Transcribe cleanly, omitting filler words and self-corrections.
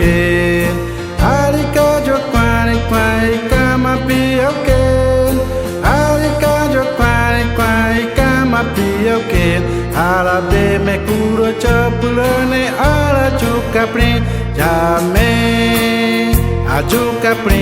ke Arika jo kwari kwari kama pio ke Arika jo kwari kwari kama pio ke Ala be me kuro chapulane ala chuka pri Jame ajuka pri